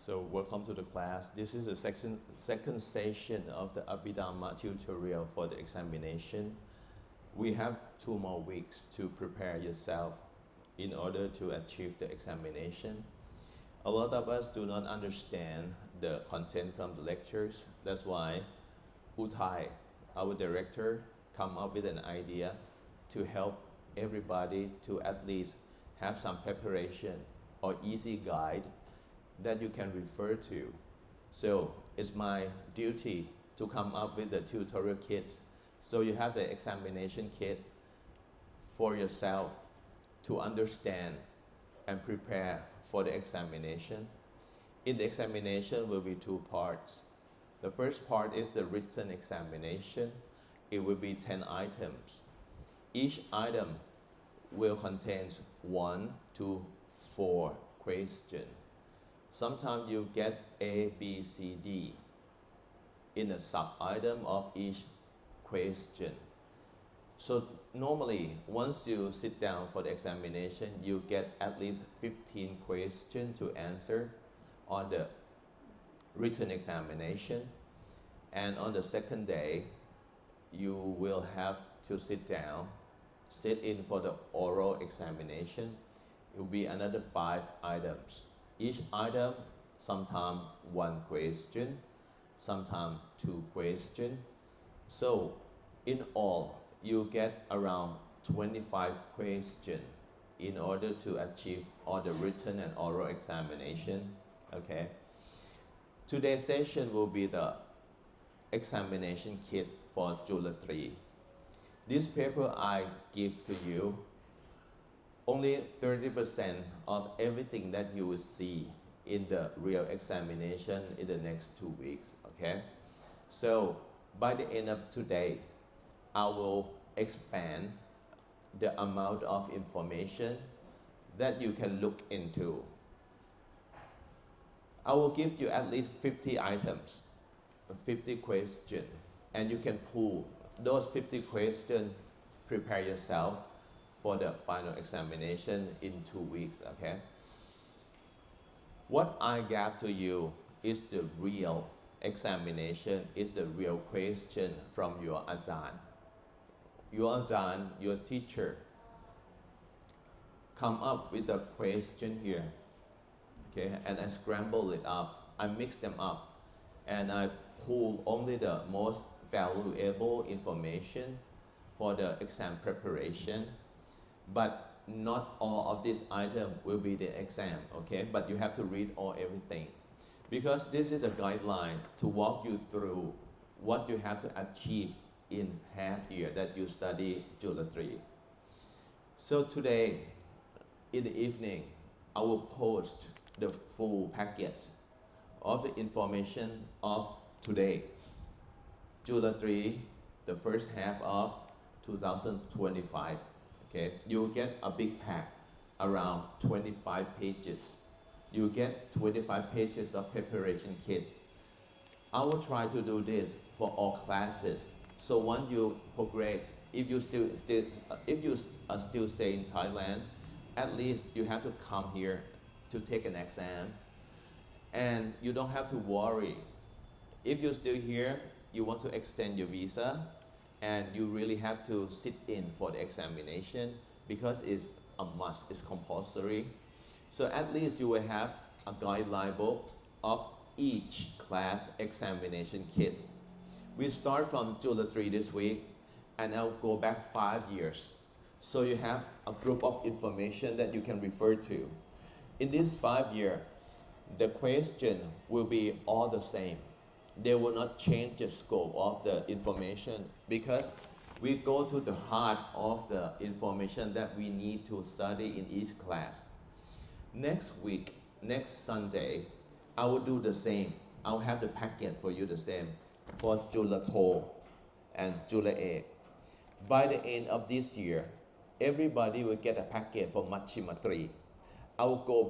So welcome to the class. This is the second session of the Abhidhamma tutorial for the examination. We have 2 more weeks to prepare yourself in order to achieve the examination. A lot of us do not understand the content from the lectures. That's why Uthai, our director, come up with an idea to help everybody to at least have some preparation or easy guide that you can refer to. So it's my duty to come up with the tutorial kit. So you have the examination kit for yourself to understand and prepare for the examination. In the examination will be 2 parts. The first part is the written examination. It will be 10 items. Each item will contain 1 to 4 questions. Sometimes you get A, B, C, D in a sub-item of each question. So normally, once you sit down for the examination, you get at least 15 questions to answer on the written examination. And on the second day, you will have to sit in for the oral examination. It will be another 5 items. Each item, sometimes 1 question, sometimes 2 questions. So in all, you get around 25 questions in order to achieve all the written and oral examination. Okay. Today's session will be the examination kit for July 3. This paper I give to you, only 30% of everything that you will see in the real examination in the next 2 weeks, okay? So by the end of today, I will expand the amount of information that you can look into. I will give you at least 50 items, 50 questions, and you can pull those 50 questions, prepare yourself for the final examination in 2 weeks, okay? What I gave to you is the real examination, is the real question from your Ajahn. Your Ajahn, your teacher, come up with the question here, okay? And I scramble it up, I mix them up, and I pull only the most valuable information for the exam preparation. But not all of these items will be the exam, okay? But you have to read everything. Because this is a guideline to walk you through what you have to achieve in half year that you study July 3. So today, in the evening, I will post the full packet of the information of today, July 3, the first half of 2025. Okay, you'll get a big pack, around 25 pages. You get 25 pages of preparation kit. I will try to do this for all classes. So once you progress, if you are still stay in Thailand, at least you have to come here to take an exam, and you don't have to worry. If you're still here, you want to extend your visa, and you really have to sit in for the examination because it's a must, it's compulsory. So at least you will have a guideline book of each class examination kit. We start from July 3 this week, and I'll go back 5 years. So you have a group of information that you can refer to. In this 5 year, the question will be all the same. They will not change the scope of the information because we go to the heart of the information that we need to study in each class. Next week, next Sunday, I will do the same. I'll have the packet for you the same for July 4 and July 8. By the end of this year, everybody will get a packet for Majjhima 3. I will go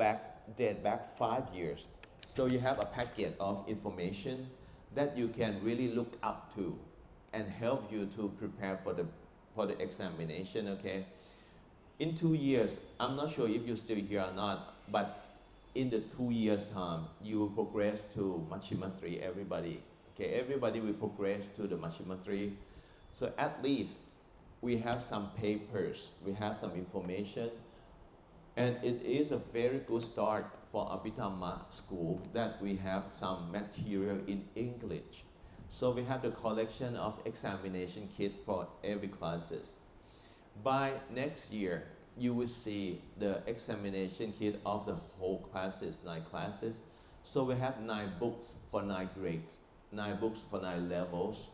date back 5 years. So you have a packet of information that you can really look up to and help you to prepare for the examination, okay? In 2 years, I'm not sure if you're still here or not, but in the 2 years time, you will progress to Machimatri, everybody. Okay, everybody will progress to the Machimatri. So at least we have some papers, we have some information, and it is a very good start for Abhidhamma school that we have some material in English. So we have the collection of examination kit for every classes. By next year, you will see the examination kit of the whole classes, 9 classes. So we have 9 books for 9 grades, 9 books for 9 levels,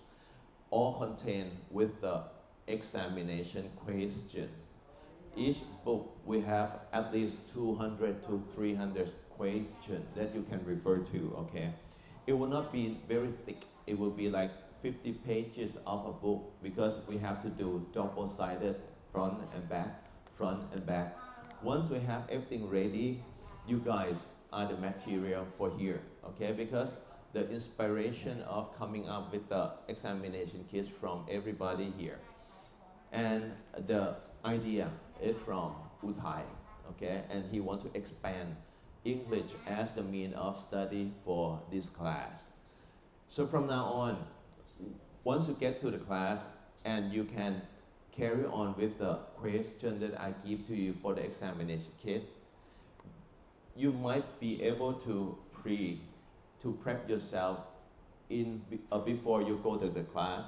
all contained with the examination question. Each book we have at least 200 to 300 questions that you can refer to, okay? It will not be very thick. It will be like 50 pages of a book because we have to do double-sided front and back, front and back. Once we have everything ready, you guys are the material for here, okay? Because the inspiration of coming up with the examination kits from everybody here. And the idea is from Uthai, okay? And he wants to expand English as the mean of study for this class. So from now on, once you get to the class and you can carry on with the question that I give to you for the examination kit, you might be able to prep yourself before you go to the class.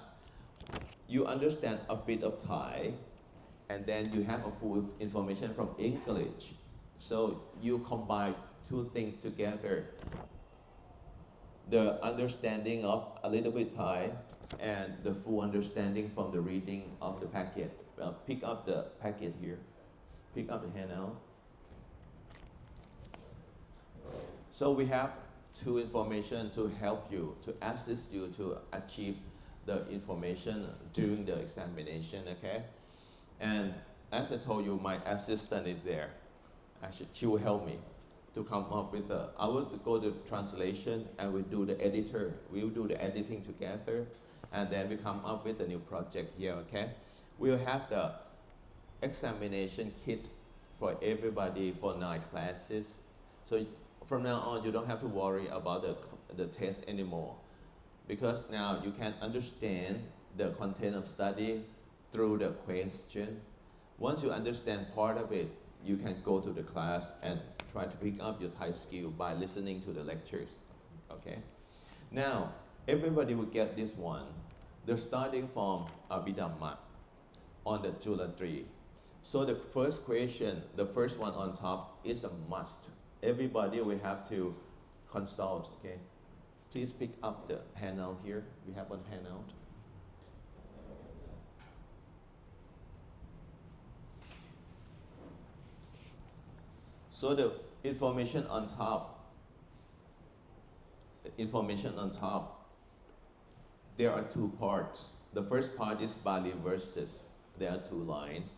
You understand a bit of Thai, and then you have a full information from English. So you combine 2 things together. The understanding of a little bit Thai and the full understanding from the reading of the packet. Pick up the packet here. Pick up the handout. So we have 2 information to help you, to assist you to achieve the information during the examination, okay? And as I told you, my assistant is there. Actually, she will help me to come up with I will go to translation and we do the editor. We will do the editing together and then we come up with a new project here, okay? We'll have the examination kit for everybody for 9 classes. So from now on, you don't have to worry about the test anymore because now you can understand the content of study through the question. Once you understand part of it, you can go to the class and try to pick up your Thai skill by listening to the lectures, okay? Now, everybody will get this one. They're starting from Abhidhamma on the Jula 3. So the first question, the first one on top is a must. Everybody will have to consult, okay? Please pick up the handout here. We have one handout. So the information on top, there are 2 parts. The first part is Bali verses. There are 2 lines.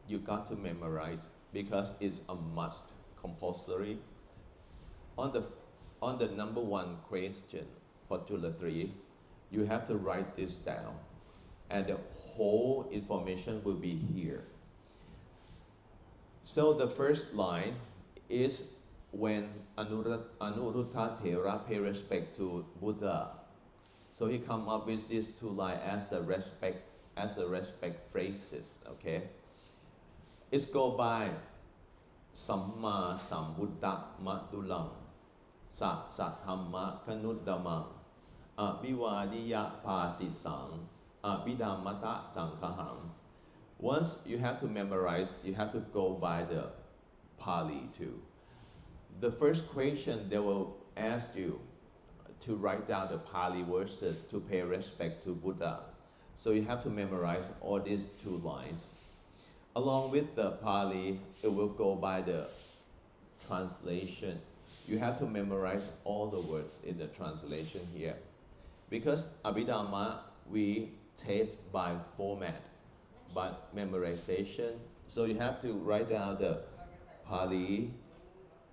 You got to memorize because it's a must, compulsory. On the number 1 question for Jula 3, you have to write this down. And the whole information will be here. So the first line is when Anuruddha Thera pay respect to Buddha. So he come up with these 2 lines as a respect phrases, okay? It's go by Samma Sambuddha Madulam Sathamma Kanuddhamang Abhivadiya Pasisang Abhidhammata Sankahang. Once you have to memorize, you have to go by the Pali too. The first question they will ask you to write down the Pali verses to pay respect to Buddha. So you have to memorize all these 2 lines. Along with the Pali, it will go by the translation. You have to memorize all the words in the translation here. Because Abhidhamma, we taste by format, but memorization. So you have to write down the Pali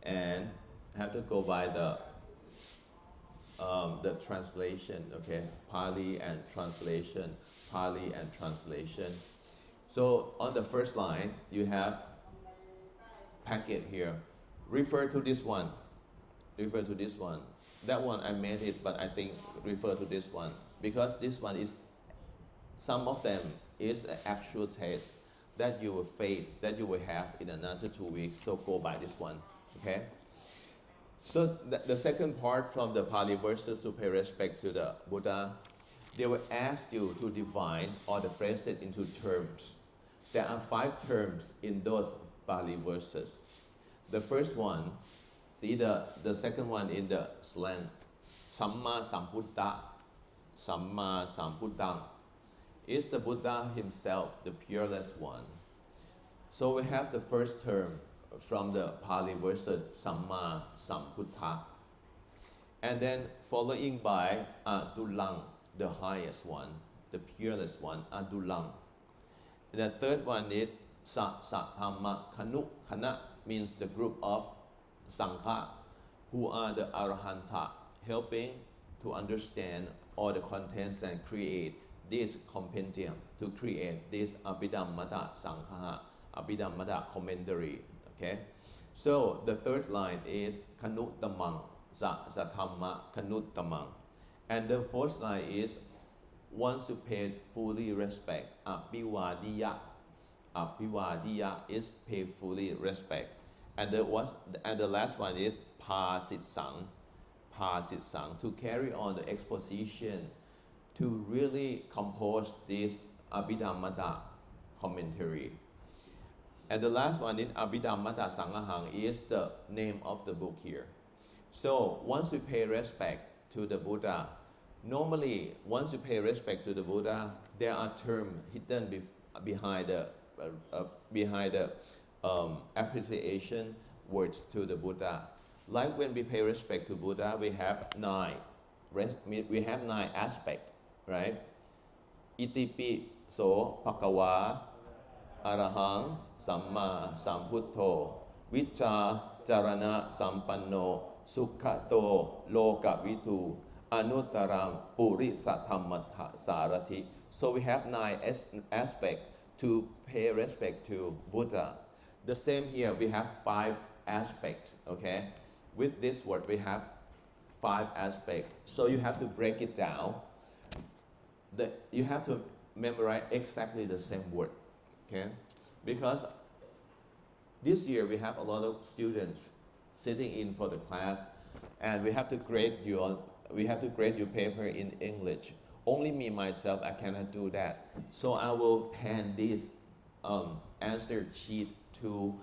and have to go by the translation, okay? Pali and translation, Pali and translation. So on the first line, you have packet here. Refer to this one. refer to this one. That one I made it, but I think refer to this one because this one is, some of them is an actual test that you will face, that you will have in another 2 weeks. So go by this one, okay? So the second part from the Pali verses to pay respect to the Buddha, they will ask you to divide or the phrase it into terms. There are 5 terms in those Pali verses. The first one, see the second one in the slang, Samma Sambuddha, Samma Sambuddhang, is the Buddha himself, the purest one. So we have the first term from the Pali verses, Samma Sambuddha, and then following by Adulang, the highest one, the purest one, Adulang. And the third one is Sa-sa-dhamma Kanu. Kana means the group of Sangha, who are the Arahanta, helping to understand all the contents and create this compendium, to create this Abhidhamma Sangha, Abhidhamma commentary. Okay, so the third line is Kanuttamang, Sa-sa-dhamma Kanuttamang. And the fourth line is, once you pay fully respect, Abhivadiya. Abhivadiya is pay fully respect. And the last one is Pasitsang. Pasitsang, to carry on the exposition, to really compose this Abhidhamma commentary. And the last one is Abhidhamma Sangahang, is the name of the book here. So once we pay respect to the Buddha, normally once you pay respect to the Buddha, there are terms hidden behind the appreciation words to the Buddha. Like when we pay respect to Buddha, we have 9 aspects, right? Itipi so Bhagava Arahang Samma Sambuddho Vicha Charana Sampanno Sukhato Lokavitu Anuttaram Purisathamma Sarati. So we have 9 aspects to pay respect to Buddha. The same here, we have 5 aspects, okay? With this word, we have 5 aspects. So you have to break it down. You have to memorize exactly the same word, okay? Because this year we have a lot of students sitting in for the class, and we have to grade your paper in English. Only me myself, I cannot do that. So I will hand this answer sheet to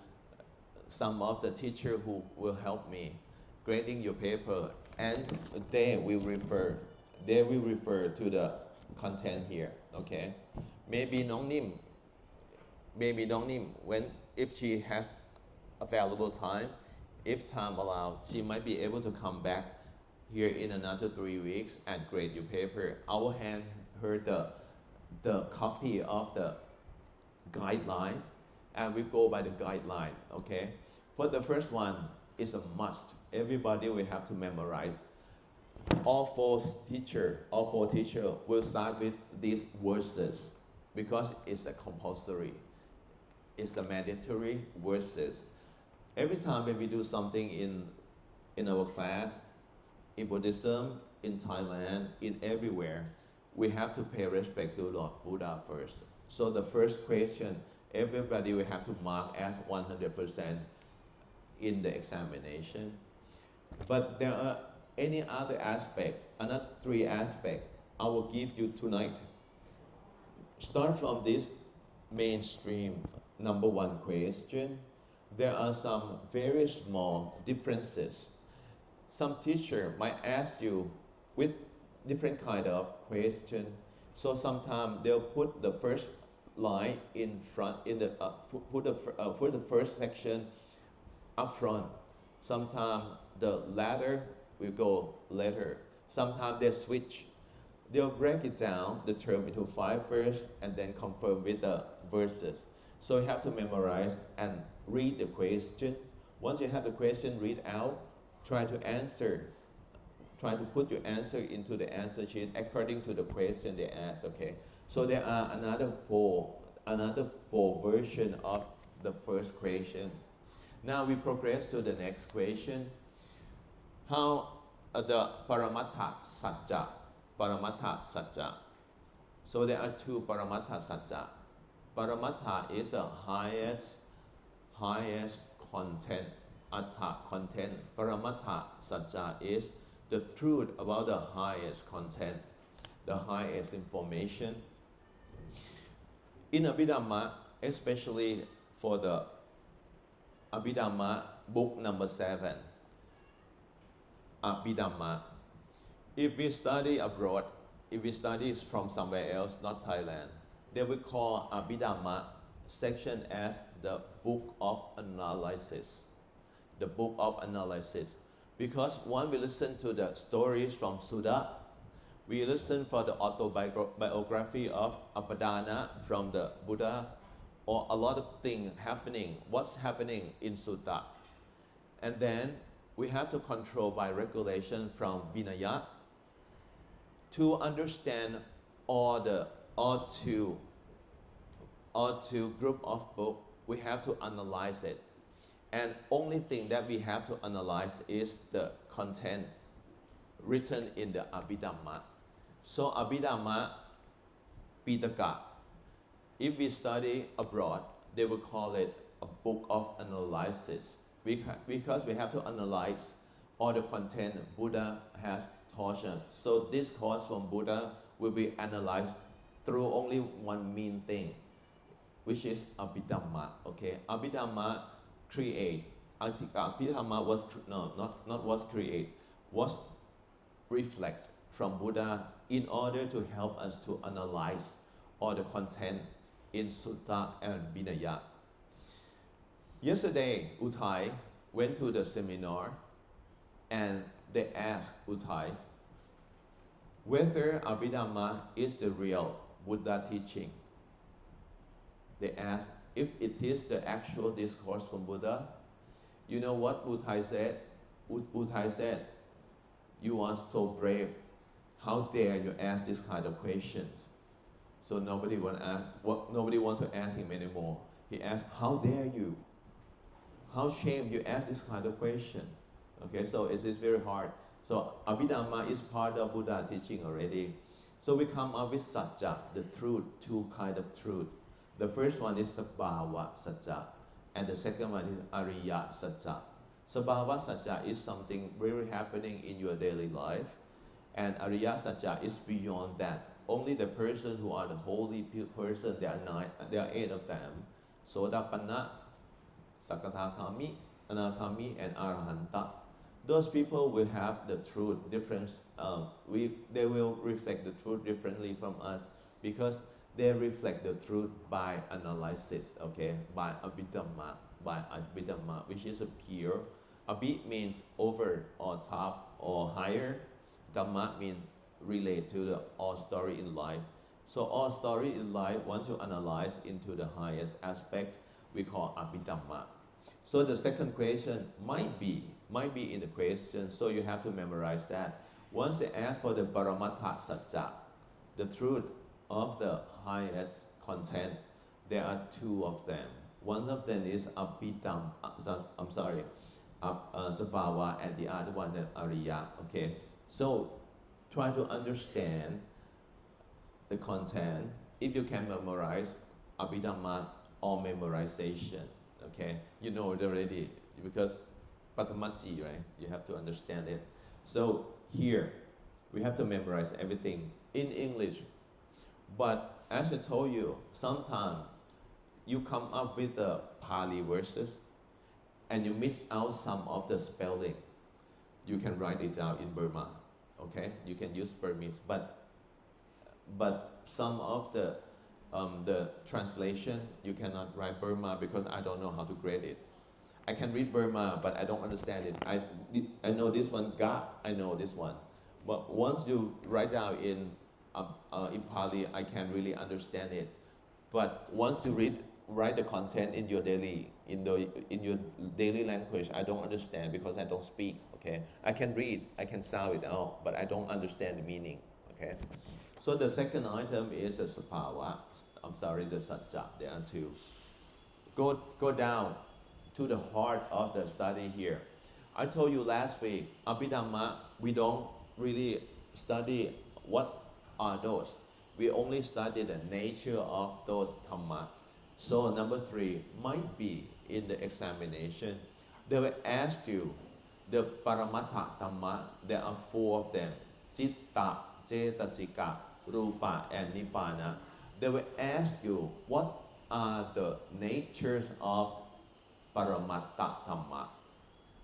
some of the teacher who will help me grading your paper, and they will refer to the content here. Okay, maybe Nong Nim, when if she has available time, if time allows, she might be able to come back here in another 3 weeks and grade your paper. I will hand her the copy of the guideline, and we go by the guideline. Okay, for the first one, it's a must. Everybody will have to memorize. All four teacher will start with these verses because it's a compulsory. It's a mandatory verses. Every time when we do something in our class, in Buddhism, in Thailand, in everywhere, we have to pay respect to Lord Buddha first. So the first question, everybody will have to mark as 100% in the examination. But there are any other aspect, another 3 aspects I will give you tonight. Start from this mainstream number 1 question. There are some very small differences. Some teacher might ask you with different kind of question. So sometimes they'll put the first line in front, put the first section up front. Sometimes the latter will go later. Sometimes they switch. They'll break it down, the term, into 5 verses and then confirm with the verses. So you have to memorize and read the question. Once you have the question read out, try to answer. Try to put your answer into the answer sheet according to the question they ask. Okay. So there are another four versions of the first question. Now we progress to the next question. how the Paramattha Satya, Paramattha Satya. So there are two Paramattha Satya. Paramattha is the highest content, Atta content. Paramattha Satya is the truth about the highest content, the highest information. In Abhidhamma, especially for the Abhidhamma book number 7, Abhidhamma. If we study abroad, if we study from somewhere else, not Thailand, they will call Abhidhamma section as the book of analysis. The book of analysis. Because when we listen to the stories from Sutta, we listen for the autobiography of Abhidhamma from the Buddha, or a lot of things happening, what's happening in Sutta. And then we have to control by regulation from Vinaya to understand all two group of book. We have to analyze it. And only thing that we have to analyze is the content written in the Abhidhamma. So Abhidhamma Pitaka, if we study abroad, they will call it a book of analysis, because we have to analyze all the content Buddha has taught us. So this course from Buddha will be analyzed through only one main thing, which is Abhidhamma. Okay, Abhidhamma Abhidhamma was reflect from Buddha in order to help us to analyze all the content in Sutta and Vinaya. Yesterday, Uthai went to the seminar and they asked Uthai whether Abhidhamma is the real Buddha teaching. They asked if it is the actual discourse from Buddha. You know what Uthai said? Uthai said, "You are so brave. How dare you ask this kind of questions?" So nobody wants to ask him anymore. He asked, "How dare you? How shame you ask this kind of question?" Okay, so it is very hard. So Abhidhamma is part of Buddha teaching already. So we come up with Satya, the truth, two kind of truth. The first one is Sabhava Satya, and the second one is Ariya Satya. Sabhava Satya is something really happening in your daily life, and Ariya Satya is beyond that. Only the person who are the holy person, there are 8 of them, Sotapanna, Sakadagami, Anagami, and Arahanta. Those people will have the truth difference. They will reflect the truth differently from us, because they reflect the truth by analysis, okay, by Abhidhamma, which is a pure. Abhi means over or top or higher. Dhamma means relate to the all story in life. So all story in life, once you analyze into the highest aspect, we call Abhidhamma. So the second question might be in the question, so you have to memorize that. Once they ask for the Paramattha Satya, the truth of the highest content, there are 2 of them. One of them is Sabhava, and the other one is Ariya. Okay, so try to understand the content. If you can memorize Abhidhamma or memorization, okay, you know it already, because Patamati, right? You have to understand it. So here, we have to memorize everything in English. But as I told you, sometimes you come up with the Pali verses and you miss out some of the spelling. You can write it down in Burma, okay? You can use Burmese, but some of the translation you cannot write Burma, because I don't know how to grade it. I can read Burma, but I don't understand it. I know this one, Ga, I know this one. But once you write down in Pali, I can really understand it. But once you write the content in your daily language, I don't understand, because I don't speak. Okay, I can read, I can sound it out, but I don't understand the meaning. Okay, so the second item is the Sabhava. The Satya. There are 2. Go down to the heart of the study here. I told you last week, Abhidhamma, we don't really study what are those. We only study the nature of those dhamma. So number 3 might be in the examination. They will ask you the Paramattha Dhamma. There are 4 of them: Citta, Cetasika, Rupa, and Nibbana. They will ask you what are the natures of Paramattha Dhamma.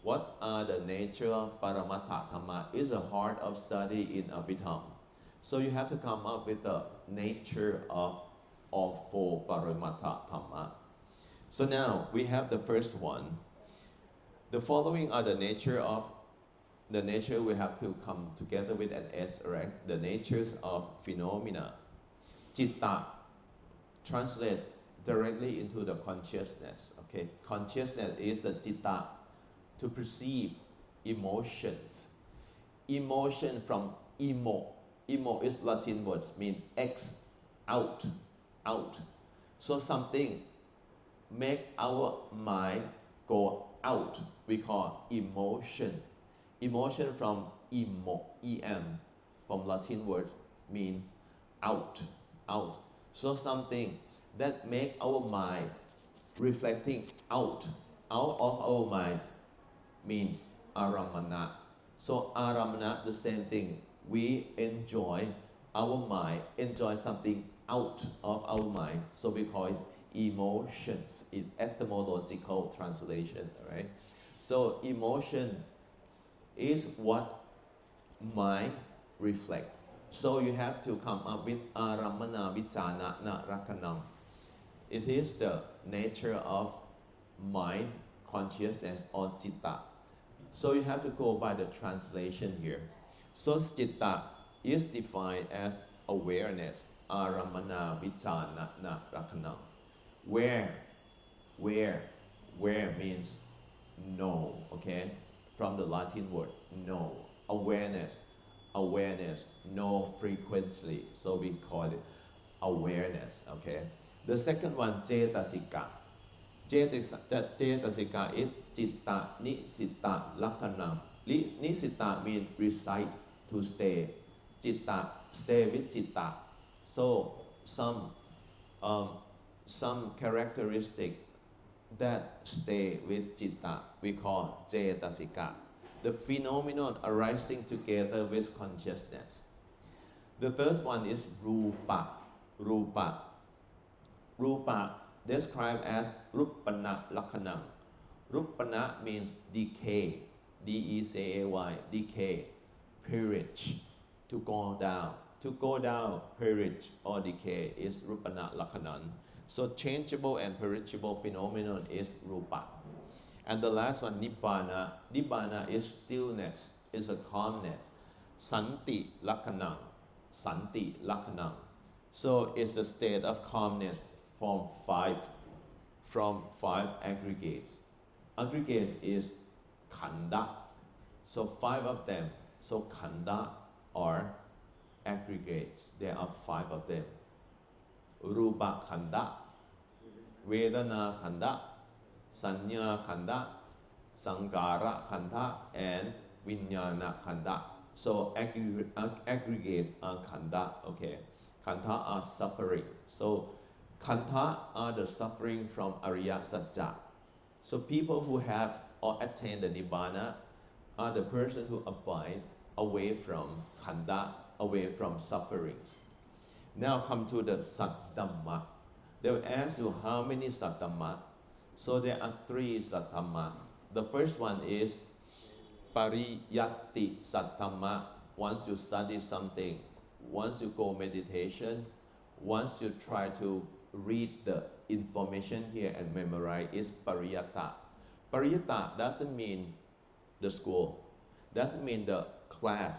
What are the nature of Paramattha Dhamma is the heart of study in Abhidhamma. So you have to come up with the nature of all 4 Paramattha Dhamma. So now we have the first one. The following are the nature we have to come together with an S, right? The natures of phenomena. Citta, translate directly into the consciousness. Okay, consciousness is the citta, to perceive emotions. Emotion from emo. Emo is Latin words, mean X, out, out. So something make our mind go out, we call emotion. Emotion from emo, em, from Latin words, means out, out. So something that make our mind reflecting out of our mind means aramana. So aramana, the same thing. We enjoy, our mind enjoy something out of our mind. So we call it emotions in etymological translation, right? So emotion is what mind reflect. So you have to come up with aramana vichana na rakanam. It is the nature of mind, consciousness, or citta. So you have to go by the translation here. So citta is defined as awareness, aramana vichana na rakanam. Where means know, okay? From the Latin word know. Awareness, know frequently. So we call it awareness, okay? The second one, cetasika. Cetasika is citta, nisitta, lakanam. Nisitta means reside, to stay. Citta, stay with citta. So some characteristic that stay with citta we call cetasika. The phenomenon arising together with consciousness. The third one is rupa. Rupa described as ruppana lakanam. Ruppana means decay, D-E-C-A-Y, decay, perich, to go down. To go down, perich or decay is ruppana lakanan. So changeable and perishable phenomenon is rupa. And the last one, nibbana. Nibbana is stillness, is a calmness. Santi lakanam. Santi lakanam. So it's a state of calmness from five aggregates. Aggregate is khanda. So 5 of them. So khanda are aggregates. There are 5 of them. Rupa khanda, Vedana khanda, Sanya khanda, Sankara khanda, and Vijnana khanda. So aggregates are khanda, okay? Khanda are suffering. So khanda are the suffering from Ariya Satya. So people who have or attain the Nibbana are the person who abide away from khanda, away from sufferings. Now come to the Saddhamma. They will ask you how many Saddhamma. So there are 3 Saddhamma. The first one is Pariyatti Saddhamma. Once you study something, once you go meditation, once you try to read the information here and memorize, is Pariyatta. Pariyatta doesn't mean the school, doesn't mean the class,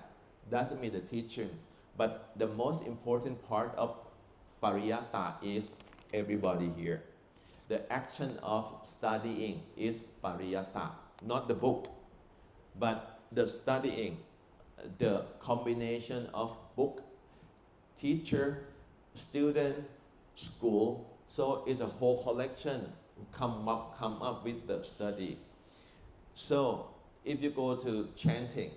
doesn't mean the teaching. But the most important part of Pariyatta is everybody here. The action of studying is Pariyatta, not the book, but the studying, the combination of book, teacher, student, school. So it's a whole collection come up with the study. So If you go to chanting,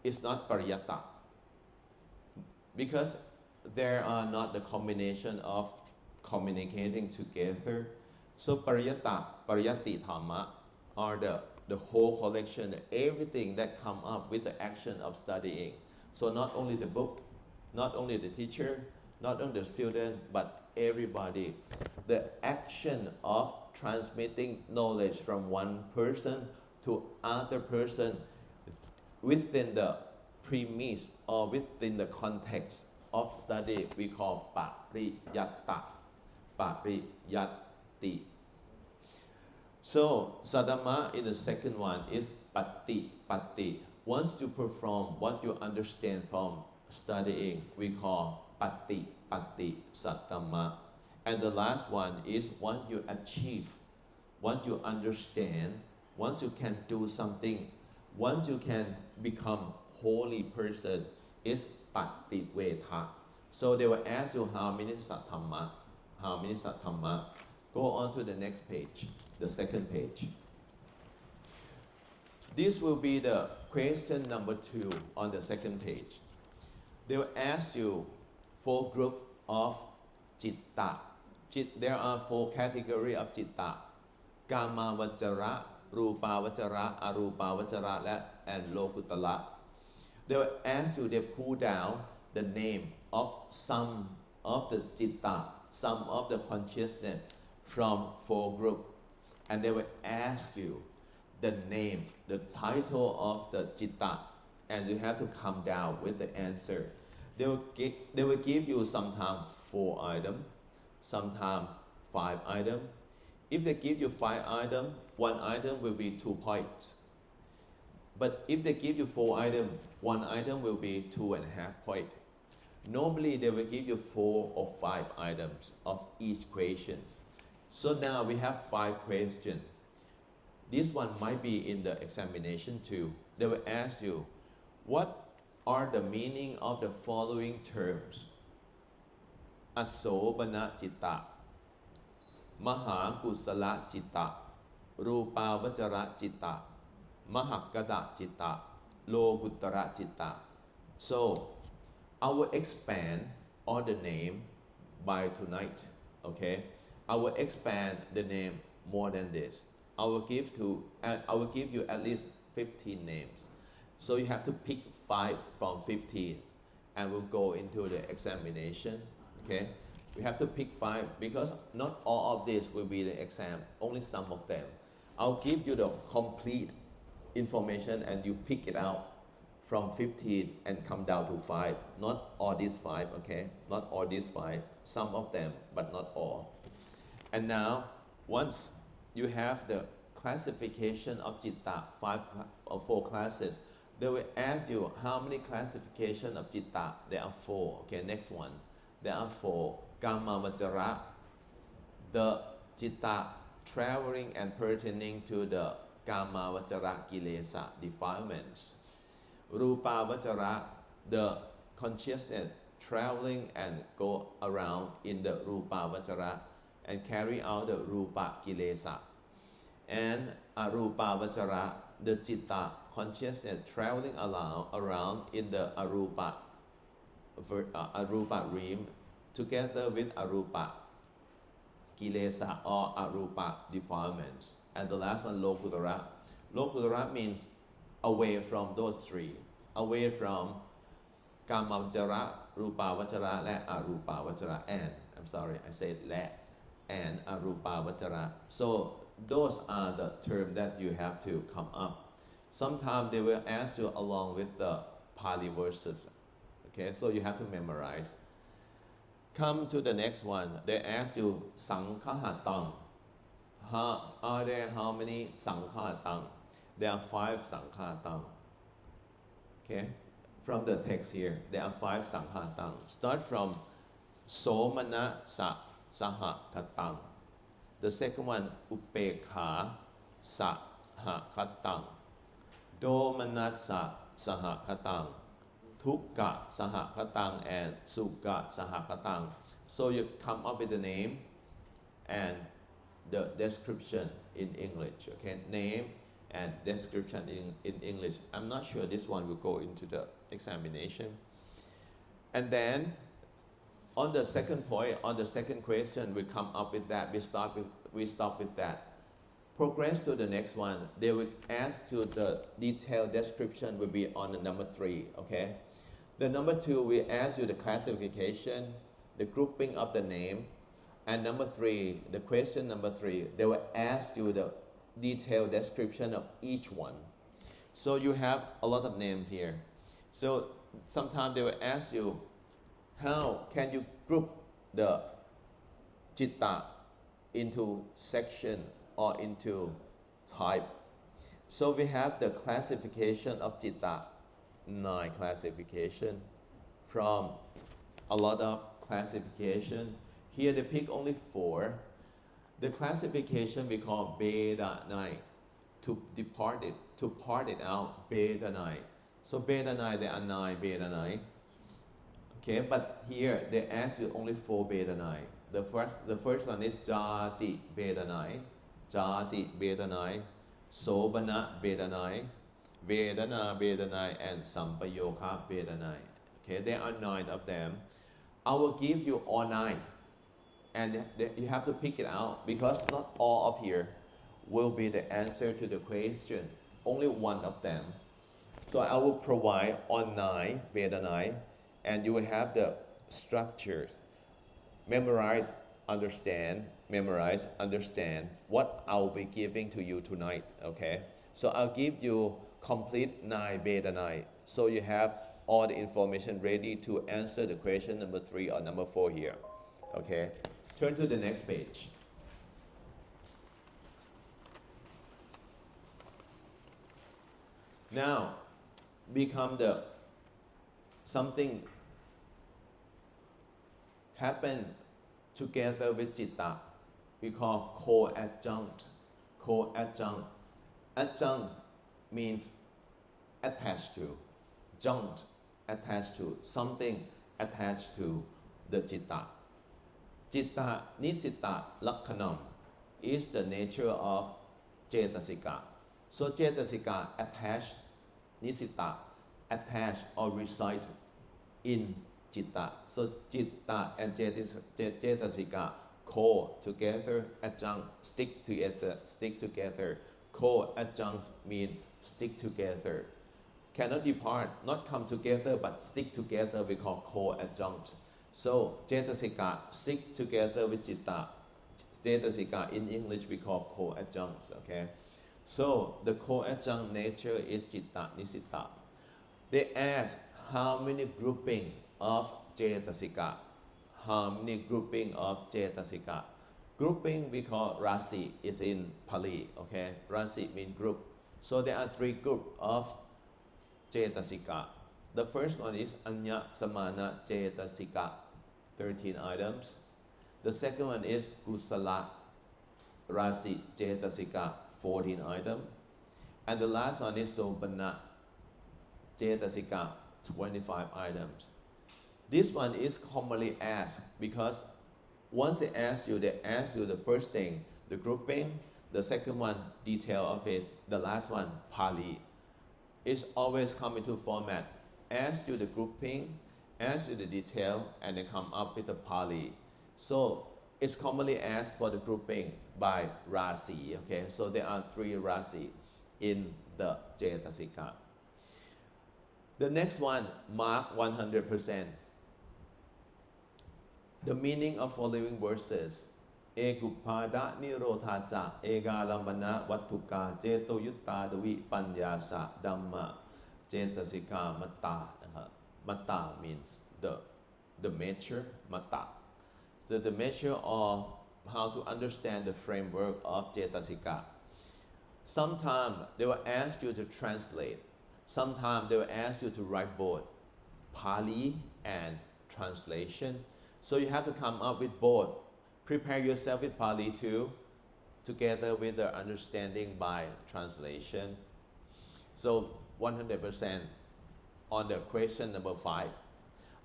it's not pariyatta, because there are not the combination of communicating together. So pariyatti dhamma are the whole collection, everything that come up with the action of studying. So not only the book, not only the teacher, not only the student, but everybody. The action of transmitting knowledge from one person to other person within the premise or within the context of study, we call pariyatta, pariyatti. So sadhamma in the second one is patti. Once you perform what you understand from studying, we call patti sadhamma. And the last one is once you achieve, once you understand, once you can do something, once you can become holy person, is pattiveta. So they will ask you how many sadhamma, how many sadhamma. Go on to the next page, the second page. This will be the question number 2 on the second page. They will ask you 4 groups of citta. There are 4 categories of citta: kama vajara, rupa vajara, arupa vajara, and lokutala. They will ask you, they pull down the name of some of the citta, some of the consciousness from 4 groups, and they will ask you the name, the title of the citta, and you have to come down with the answer. They will give you sometimes 4 items, sometimes 5 items. If they give you 5 items, 1 item will be 2 points. But if they give you 4 items, 1 item will be 2.5 points. Normally they will give you 4 or 5 items of each question. So now we have 5 questions. This one might be in the examination too. They will ask you, what are the meaning of the following terms? Asobana citta, maha kusala citta, rupa vajara citta, mahakada citta, lokuttara citta. So I will expand all the name by tonight, okay? I will expand the name more than this. I will give you at least 15 names. So you have to pick 5 from 15 and we'll go into the examination, okay? We have to pick 5 because not all of this will be the exam, only some of them. I'll give you the complete information and you pick it out from 15 and come down to 5. Not all these 5, okay? Not all these 5, some of them, but not all. And now, once you have the classification of citta, 4 classes, they will ask you how many classification of citta. There are 4. Okay, next one. There are 4. Kama vajara, the citta traveling and pertaining to the kama vajara kilesa, defilements. Rupa vajara, the consciousness traveling and go around in the rupa vajara and carry out the rupa kilesa. And arupa vajara, the citta consciousness traveling around in the arupa realm together with arupa kilesa or arupa defilements. And the last one, lokuttara. Lokuttara means away from those 3, away from kama vajara, rupa vajara, and arupa vajara, and I'm sorry, I said le, and arupa vajara. So those are the terms that you have to come up. Sometimes they will ask you along with the Pali verses. Okay, so you have to memorize. Come to the next one. They ask you Sankhahatang. Are there how many Sankhahatang? There are 5 Sankhahatang. Okay, from the text here, there are 5 Sankhahatang. Start from Somana Sahakatang. The second one, Upekha Sahakatang. Domanatsa Sahakatang. Tukka Sahakatang and Sukha Sahakatang. So you come up with the name and the description in English, okay? Name and description in English. I'm not sure this one will go into the examination. And then on the second point, on the second question, we come up with that. We stop with that. Progress to the next one. They will ask you the detailed description will be on the number 3. Okay. The number 2, we ask you the classification, the grouping of the name, and number 3, the question number 3, they will ask you the detailed description of each one. So you have a lot of names here. So sometimes they will ask you, how can you group the citta into section or into type? So we have the classification of citta, 9 classification from a lot of classification. Here they pick only 4. The classification we call beta 9, to part it out, beta 9. So beta 9, there are 9 beta 9. Okay, but here they ask you only 4 beta 9. The first one is jati beta 9, jati beta 9, sobana beta 9, vedana beta 9, and sampayoka beta 9. Okay, there are 9 of them. I will give you all 9. And you have to pick it out because not all of here will be the answer to the question. Only one of them. So I will provide all 9, beta 9, and you will have the structures. Memorize, understand, memorize, understand what I'll be giving to you tonight, okay? So I'll give you complete 9 beta 9. So you have all the information ready to answer the question number 3 or number 4 here, okay? Turn to the next page. Now, become the something happen together with citta. We call co-adjunct. Co-adjunct. Adjunct means attached to. Junct, attached to. Something attached to the citta. Citta nisitta lakkhanam is the nature of cetasika. So cetasika attached, nisitta attached or reside in citta. So citta and cetasika co-together, adjunct, stick together. Co-adjunct means stick together. Cannot depart, not come together, but stick together, we call co-adjunct. So cetasika stick together with citta. Cetasika in English we call co-adjuncts, okay? So the co-adjunct nature is citta nisitta. They ask how many grouping of cetasika. How many grouping of cetasika? Grouping we call rasi, is in Pali, okay? Rasi means group. So there are 3 groups of cetasika. The first one is anya samana cetasika, 13 items. The second one is kusala rasi cetasika, 14 items. And the last one is sobana cetasika, 25 items. This one is commonly asked because once they ask you the first thing, the grouping, the second one, detail of it, the last one, Pali. It's always come into format. Ask you the grouping, ask you the detail, and then come up with the Pali. So it's commonly asked for the grouping by rasi, okay? So there are 3 rasi in the cetasika. The next one, mark 100%. The meaning of following verses. Egupada nirodhaja egalambana vattuka ceto yutta davi panyasa dhamma cetasika mata. Mata means the measure, mata. So the measure of how to understand the framework of cetasika. Sometimes they will ask you to translate. Sometimes they will ask you to write both Pali and translation. So you have to come up with both. Prepare yourself with Pali too, together with the understanding by translation. So 100% on the question number 5.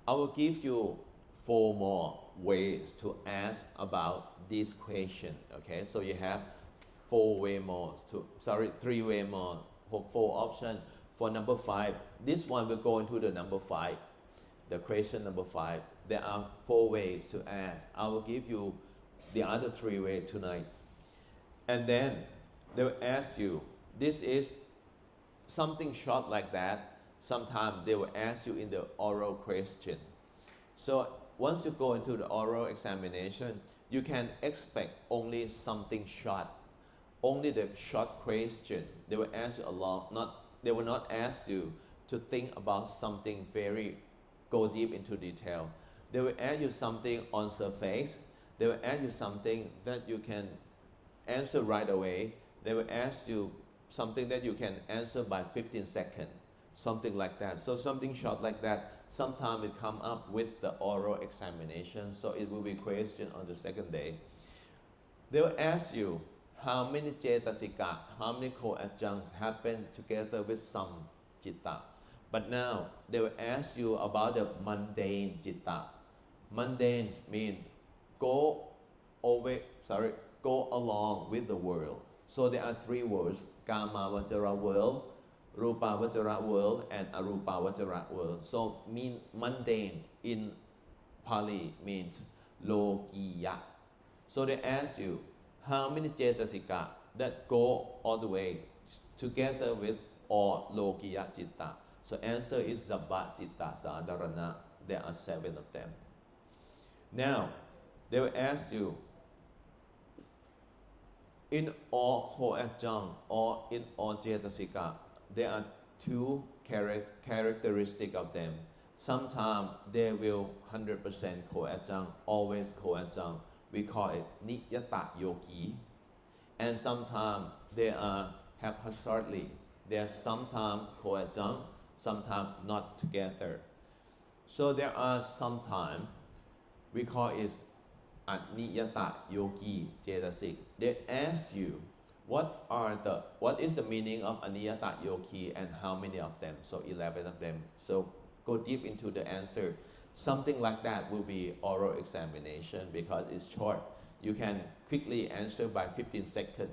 I will give you 4 more ways to ask about this question. Okay, so you have 4 way more. Three way more. For 4 options. For number 5, this one will go into the number 5. The question number 5. There are 4 ways to ask. I will give you the other 3 ways tonight. And then they will ask you, this is something short like that. Sometimes they will ask you in the oral question. So once you go into the oral examination, you can expect only something short, only the short question. They will ask you a lot. They will not ask you to think about something go deep into detail. They will ask you something on surface. They will ask you something that you can answer right away. They will ask you something that you can answer by 15 seconds, something like that. So something short like that, sometimes it come up with the oral examination, so it will be question on the second day. They will ask you how many cetasika, how many co-adjuncts happen together with some citta. But now they will ask you about the mundane citta. Mundane means go along with the world. So there are 3 words: Kamavachara world, Rupavachara world, and Arupavachara world. So mean mundane in Pali means lokiya. So they ask you how many cetasika that go all the way together with all lokiya citta. So answer is Zabba citta sadharana. There are 7 of them. Now they will ask you, in all co-adjunct or in all cetasika, there are 2 characteristics of them. Sometimes they will 100% co-adjunct, always co-adjunct. We call it niyata yogi. And sometimes they are haphazardly. They are sometimes co-adjunct, sometimes not together. So there are sometimes we call it Aniyata Yogi Cetasik. They ask you what is the meaning of Aniyata Yogi and how many of them? So 11 of them. So go deep into the answer. Something like that will be oral examination because it's short. You can quickly answer by 15 seconds.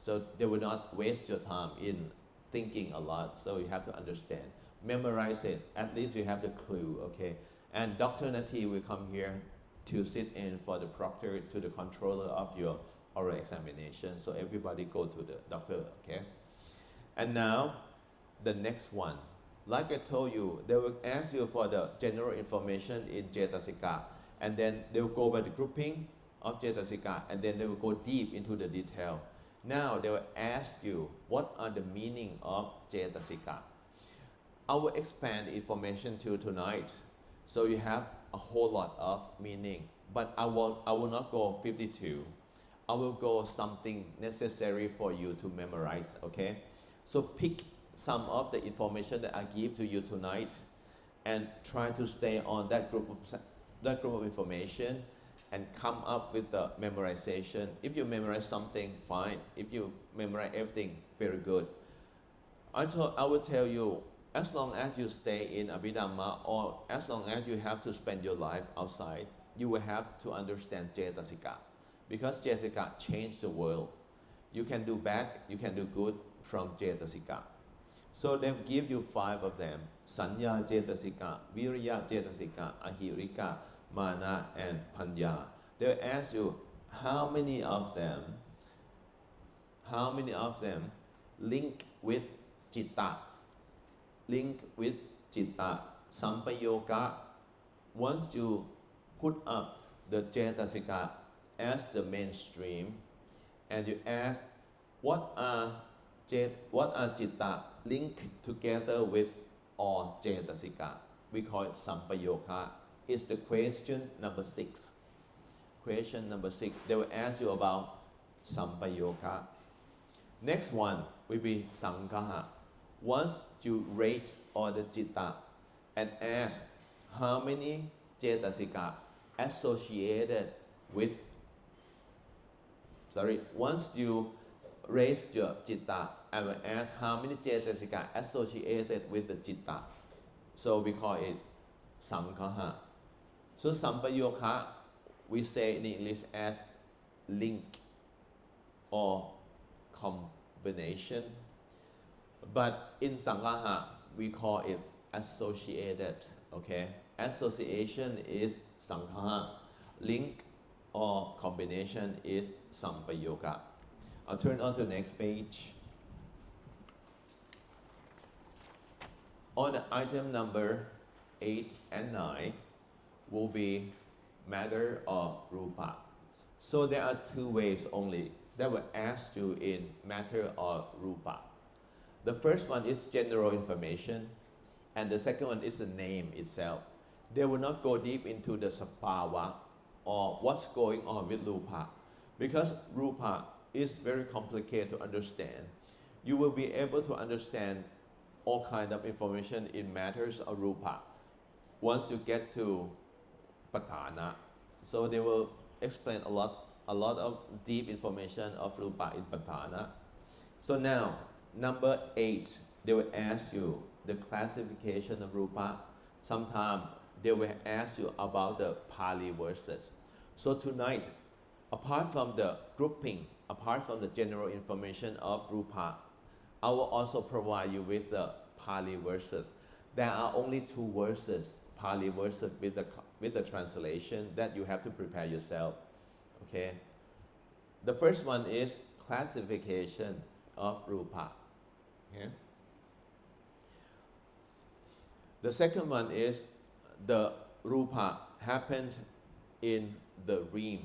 So they will not waste your time in thinking a lot. So you have to understand. Memorize it. At least you have the clue, okay? And Dr. Nati will come here to sit in for the proctor, to the controller of your oral examination. So everybody go to the doctor, okay? And now, the next one. Like I told you, they will ask you for the general information in Cetasika, and then they will go by the grouping of Cetasika, and then they will go deep into the detail. Now, they will ask you, what are the meaning of Cetasika? I will expand information to tonight, so you have a whole lot of meaning, but I will not go 52. I will go something necessary for you to memorize, okay? So pick some of the information that I give to you tonight and try to stay on that group of information and come up with the memorization. If you memorize something, fine. If you memorize everything, very good. I will tell you, as long as you stay in Abhidhamma or as long as you have to spend your life outside, you will have to understand Cetasika. Because Cetasika changed the world. You can do bad, you can do good from Cetasika. So they give you 5 of them: Sanya Cetasika, Viriya Cetasika, Ahirika, Mana, and Panya. They'll ask you how many of them link with Citta. Link with Citta. Sampayoga. Once you put up the Cetasika as the mainstream, and you ask what are Citta linked together with all Cetasika. We call it Sampayoga. It's the question number 6. Question number 6. They will ask you about Sampayoga. Next one will be Sankaha. Once you raise all the Citta and ask how many Cetasika associated with, once you raise your Citta, I will ask how many Cetasika associated with the Citta. So we call it Sankaha. So Sampayoga, we say in English as link or combination. But in Sanghaha, we call it associated. Okay, association is Sanghaha, link or combination is Sampayoga. I'll turn on to the next page. On the item number 8 and 9 will be matter or rupa. So there are two ways only that will ask you in matter or rupa. The first one is general information, and the second one is the name itself. They will not go deep into the sapawa or what's going on with rupa, because rupa is very complicated to understand. You will be able to understand all kind of information in matters of rupa once you get to patana. So they will explain a lot of deep information of rupa in patana. So now, number 8, they will ask you the classification of rupa. Sometimes they will ask you about the Pali verses. So tonight, apart from the grouping, apart from the general information of rupa, I will also provide you with the Pali verses. There are only 2 verses, Pali verses with the translation that you have to prepare yourself. Okay. The first one is classification of rupa. Okay. The second one is the rupa happened in the realm,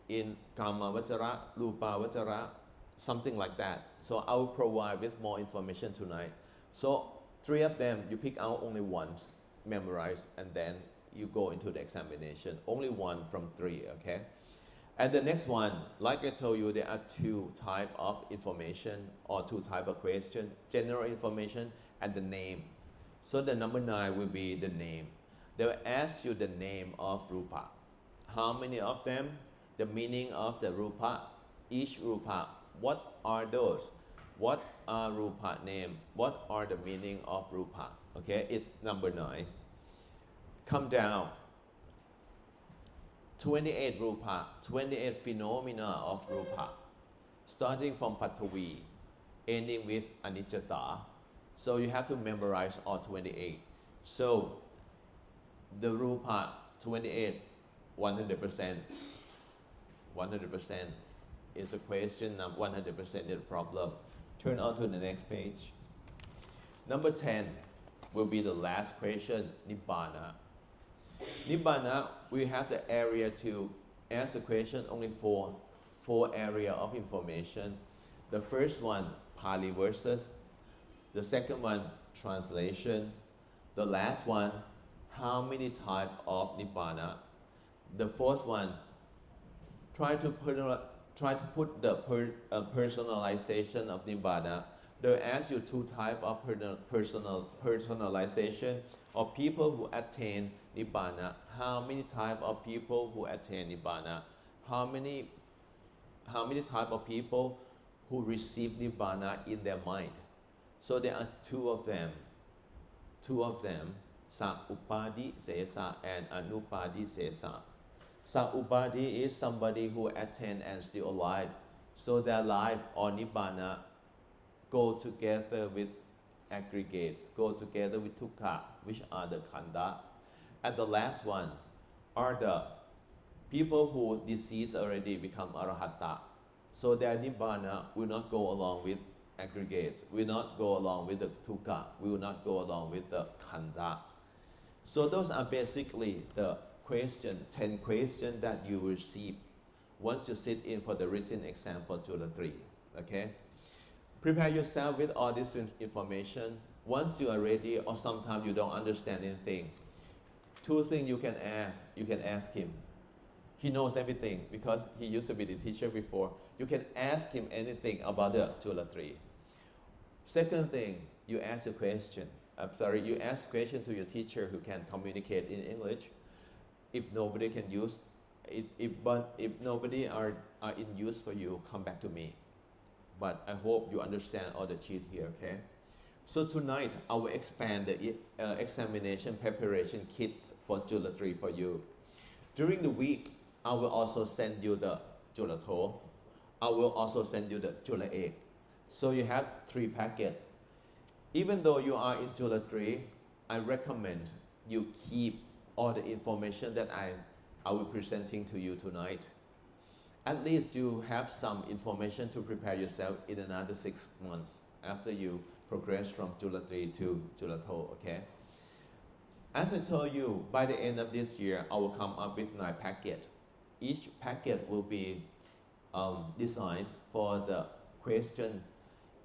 in Kama Vachara, Rupa Vachara, something like that. So I will provide with more information tonight. So 3 of them, you pick out only one, memorize, and then you go into the examination. Only 1 from 3, okay? And the next one, like I told you, there are 2 types of information or 2 types of question, general information and the name. So the number 9 will be the name. They will ask you the name of rupa. How many of them? The meaning of the rupa, each rupa. What are those? What are rupa name? What are the meaning of rupa? Okay, it's number 9. Come down. 28 rupa, 28 phenomena of rupa, starting from Patavi, ending with Anicca. So you have to memorize all 28. So the rupa 28, 100%. 100% is a question, 100% is a problem. Turn on to the next page. Number 10 will be the last question, Nibbana. Nibbana, we have the area to ask the question only for 4 areas of information. The first one, Pali verses. The second one, translation. The last one, how many types of Nibbana. The fourth one, try to put the personalization of Nibbana. They'll ask you 2 types of personalization of people who attain Nibbana. How many types of people who attain Nibbana? How many types of people who receive Nibbana in their mind? So there are 2 of them. 2 of them, Sa Upadi Sesa and Anupadi Sesa. Sa Upadi is somebody who attained and still alive. So their life or Nibbana go together with aggregates, go together with Tukha, which are the Khanda. And the last one are the people who deceased already become Arahata. So their Nibbana will not go along with aggregates, will not go along with the Tukha, will not go along with the Khanda. So those are basically the 10 questions that you receive once you sit in for the written exam for July 3. Okay? Prepare yourself with all this information. Once you are ready, or sometimes you don't understand anything, 2 things you can ask. You can ask him. He knows everything because he used to be the teacher before. You can ask him anything about the July 3. Second thing, you ask a question. You ask question to your teacher who can communicate in English. If nobody can use, if nobody are in use for you, come back to me. But I hope you understand all the cheat here, okay? So tonight, I will expand the examination preparation kit for July 3 for you. During the week, I will also send you the July 2. I will also send you the July 8. So you have 3 packets. Even though you are in July 3, I recommend you keep all the information that I will presenting to you tonight. At least you have some information to prepare yourself in another 6 months after you progress from July 3 to July 2, okay? As I told you, by the end of this year, I will come up with 9 packets. Each packet will be designed for the question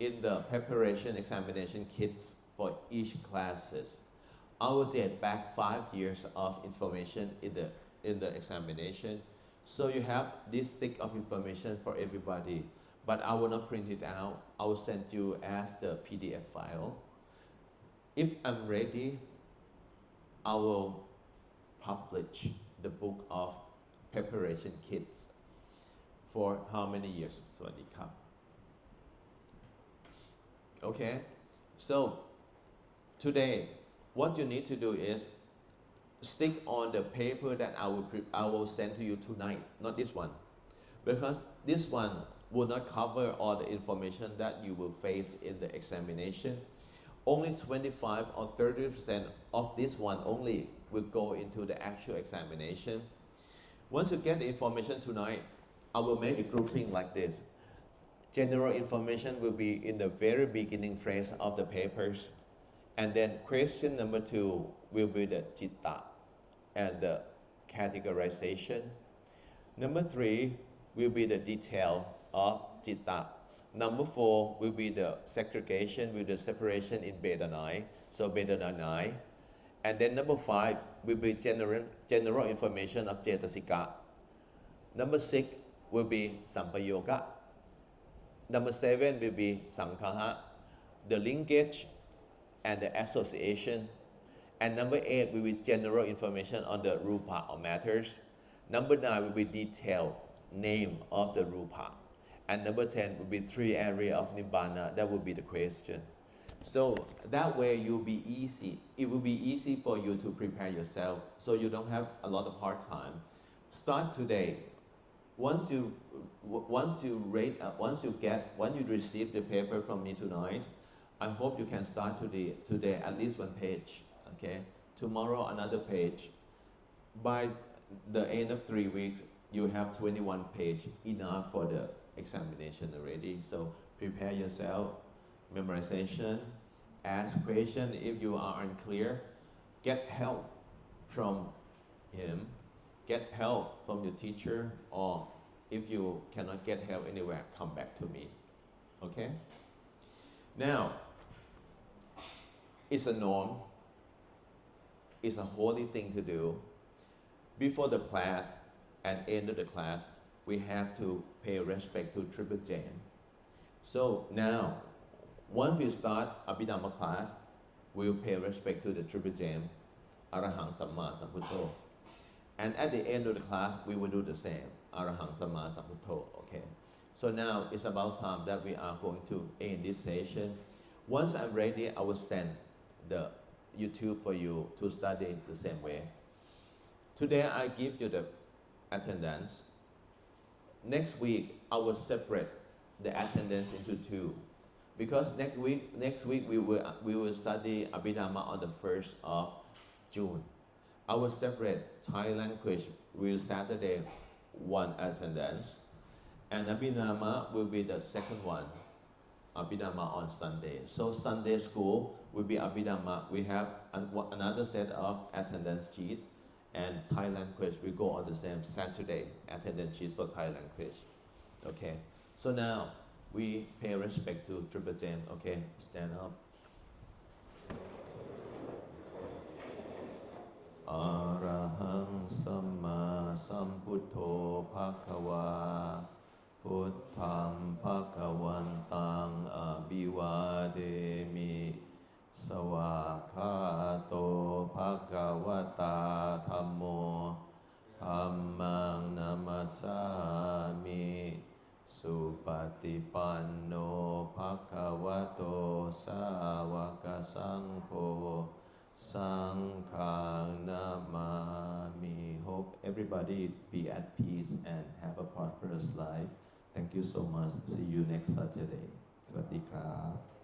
in the preparation examination kits for each classes. I will date back 5 years of information in the examination. So you have this thick of information for everybody, but I will not print it out. I will send you as the PDF file. If I'm ready, I will publish the book of preparation kits for how many years? Swadikap. Okay, so today what you need to do is stick on the paper that I will send to you tonight, not this one, because this one will not cover all the information that you will face in the examination. Only 25 or 30% of this one only will go into the actual examination. Once you get the information tonight, I will make a grouping like this. General information will be in the very beginning phrase of the papers, and then question number 2 will be the citta and the categorization. Number 3 will be the detail of citta. Number 4 will be the segregation with the separation in Vedana, so Vedana 9. And then number 5 will be general information of Cetasika. Number 6 will be Sampayoga. Number 7 will be Sankhaha, the linkage and the association. And number 8 will be general information on the rupa or matters. Number 9 will be detailed name of the rupa. And number 10 will be 3 areas of Nibbana. That will be the question. So that way you'll be easy. It will be easy for you to prepare yourself, so you don't have a lot of hard time. Start today. Once you receive the paper from me tonight, I hope you can start today at least 1 page. Okay. Tomorrow another page. By the end of 3 weeks, you have 21 pages, enough for the examination already. So prepare yourself, memorization, ask questions if you are unclear, get help from him, get help from your teacher, or if you cannot get help anywhere, come back to me. Okay? Now, it's a norm, it's a holy thing to do. Before the class and end of the class, we have to pay respect to Triple Jam. So now, once we start Abhidhamma class, we'll pay respect to the Triple Jam, Arahang Samma Sambuddho. And at the end of the class, we will do the same, Arahang Samma Sambuddho, okay? So now it's about time that we are going to end this session. Once I'm ready, I will send the YouTube for you to study the same way. Today I give you the attendance. Next week I will separate the attendance into 2, because next week we will study Abhidhamma on the 1st of June. I will separate Thai language will Saturday 1 attendance, and Abhidhamma will be the second one. Abhidhamma on Sunday. So Sunday school will be Abhidhamma. We have another set of attendance sheet, and Thai language we go on the same Saturday attendance sheet for Thai language. Okay. So now we pay respect to Triple Jam. Okay, stand up. Arahang Samma Sambuddho Bhagava Buddham Bhagavantam Abhivademi Sawakhato Bhagavata Dhammo Dhammang Namasami Supatipanno Bhagavato Sāvaka Saṅkho Sanghang Namami. Hope everybody be at peace and have a prosperous life. Thank you so much. See you next Saturday. วัสดีครับ